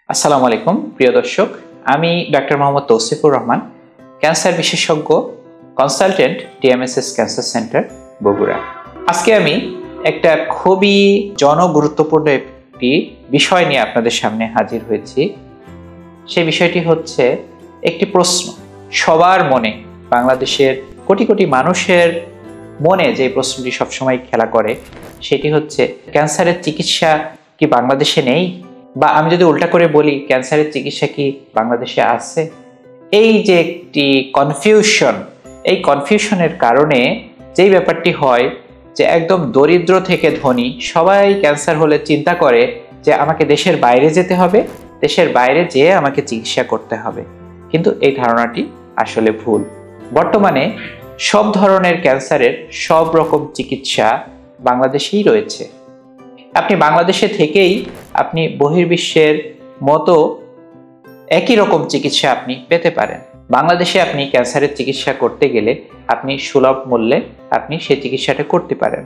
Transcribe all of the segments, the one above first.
আসসালামু আলাইকুম প্রিয় দর্শক, আমি ডাক্তার মোহাম্মদ তৌসিফুর রহমান, ক্যান্সার বিশেষজ্ঞ, consultant, TMSS cancer centre, Bogura. আজকে আমি একটা খুবই জনগুরুত্বপূর্ণ একটি বিষয় নিয়ে আপনাদের সামনে হাজির হয়েছি। সেই বিষয়টি হচ্ছে একটি প্রশ্ন সবার মনে, বাংলাদেশের কোটি কোটি মানুষের মনে যে প্রশ্নটি সবসময় খেলা করে, সেটি হচ্ছে ক্যান্সারের চিকিৎসা কি বাংলাদেশে নেই? বা আমি যদি উল্টা করে বলি, ক্যান্সারের চিকিৎসা কি বাংলাদেশে আছে? এই যে একটি কনফিউশন, এই কনফিউশনের কারণে যেই ব্যাপারটি হয় যে একদম দরিদ্র থেকে ধনী সবাই ক্যান্সার হলে চিন্তা করে যে আমাকে দেশের বাইরে যেতে হবে, দেশের বাইরে যেয়ে আমাকে চিকিৎসা করতে হবে। কিন্তু এই ধারণাটি আসলে ভুল। বর্তমানে সব ধরনের ক্যান্সারের সব রকম চিকিৎসা বাংলাদেশেই রয়েছে। আপনি বাংলাদেশে থেকেই আপনি বহির্বিশ্বের মতো একই রকম চিকিৎসা আপনি পেতে পারেন। বাংলাদেশে আপনি ক্যান্সারের চিকিৎসা করতে গেলে আপনি সুলভ মূল্যে আপনি সেই চিকিৎসাটা করতে পারেন।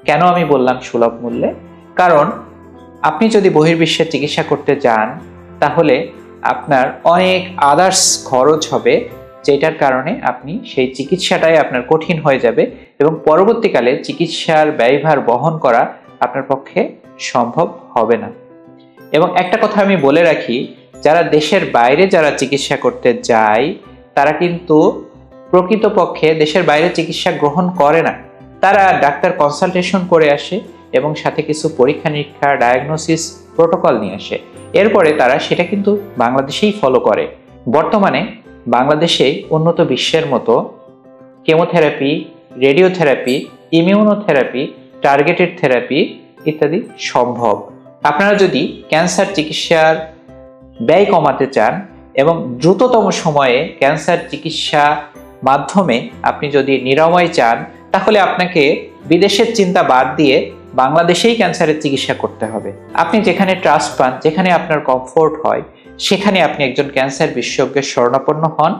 কেন আমি বললাম সুলভ মূল্যে? কারণ আপনি যদি বহির্বিশ্বের চিকিৎসা করতে যান, তাহলে আপনার অনেক আদার্স খরচ হবে, যেটার কারণে আপনি সেই চিকিৎসাটাই আপনার কঠিন হয়ে যাবে এবং পরবর্তীকালে চিকিৎসার ব্যয়ভার বহন করা আপনার পক্ষে সম্ভব হবে না। এবং একটা কথা আমি বলে রাখি, যারা দেশের বাইরে যারা চিকিৎসা করতে যায়, তারা কিন্তু প্রকৃতপক্ষে দেশের বাইরে চিকিৎসা গ্রহণ করে না। তারা ডাক্তার কনসালটেশন করে আসে এবং সাথে কিছু পরীক্ষা নিরীক্ষা, ডায়াগনোসিস, প্রোটোকল নিয়ে আসে। এরপরে তারা সেটা কিন্তু বাংলাদেশেই ফলো করে। বর্তমানে বাংলাদেশে উন্নত বিশ্বের মতো chemotherapy, radiotherapy, immunotherapy, targeted therapy ইত্যাদি সম্ভব। আপনারা যদি ক্যান্সার চিকিৎসার ব্যয় কমাতে চান এবং দ্রুততম সময়ে ক্যান্সার চিকিৎসা মাধ্যমে আপনি যদি নিরাময় চান, তাহলে আপনাকে বিদেশের চিন্তা বাদ দিয়ে বাংলাদেশেই ক্যান্সারের চিকিৎসা করতে হবে। আপনি যেখানে ট্রাস্ট পান, যেখানে আপনার কমফোর্ট হয়, সেখানে আপনি একজন ক্যান্সার বিশেষজ্ঞের শরণাপন্ন হন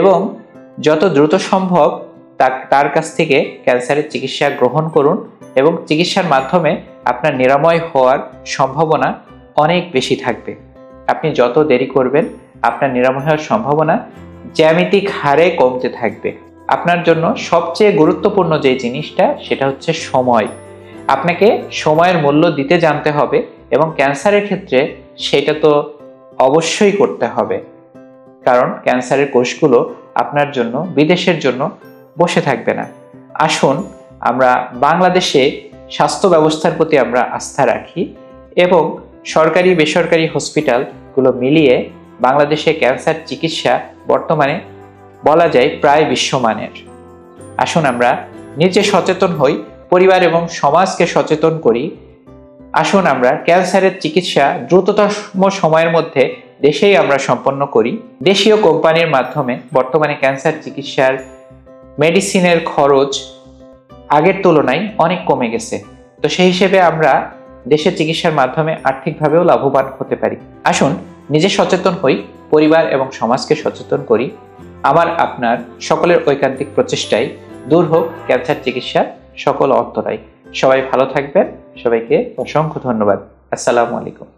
এবং যত দ্রুত সম্ভব তার কাছ থেকে ক্যান্সারের চিকিৎসা গ্রহণ করুন এবং চিকিৎসার মাধ্যমে আপনার নিরাময় হওয়ার সম্ভাবনা অনেক বেশি থাকবে। আপনি যত দেরি করবেন, আপনার নিরাময় হওয়ার সম্ভাবনা জ্যামিতিক হারে কমতে থাকবে। আপনার জন্য সবচেয়ে গুরুত্বপূর্ণ যে জিনিসটা, সেটা হচ্ছে সময়। আপনাকে সময়ের মূল্য দিতে জানতে হবে এবং ক্যান্সারের ক্ষেত্রে সেটা তো অবশ্যই করতে হবে, কারণ ক্যান্সারের কোষগুলো আপনার জন্য, বিদেশের জন্য বসে থাকবে না। আসুন আমরা বাংলাদেশে স্বাস্থ্য ব্যবস্থার প্রতি আমরা আস্থা রাখি এবং সরকারি বেসরকারি হসপিটালগুলো মিলিয়ে বাংলাদেশে ক্যান্সার চিকিৎসা বর্তমানে বলা যায় প্রায় বিশ্বমানের। আসুন আমরা নিজে সচেতন হই, পরিবার এবং সমাজকে সচেতন করি। আসুন আমরা ক্যান্সারের চিকিৎসা দ্রুততম সময়ের মধ্যে দেশেই আমরা সম্পন্ন করি। দেশীয় কোম্পানির মাধ্যমে বর্তমানে ক্যান্সার চিকিৎসার মেডিসিনের খরচ আগের তুলনায় অনেক কমে গেছে। তো সেই হিসেবে আমরা দেশের চিকিৎসার মাধ্যমে আর্থিকভাবেও লাভবান হতে পারি। আসুন নিজে সচেতন হই, পরিবার এবং সমাজকে সচেতন করি। আমার আপনার সকলের ঐকান্তিক প্রচেষ্টায় দূর হোক ক্যান্সার চিকিৎসার সকল অন্তরায়। সবাই ভালো থাকবেন। সবাইকে অসংখ্য ধন্যবাদ। আসসালামু আলাইকুম।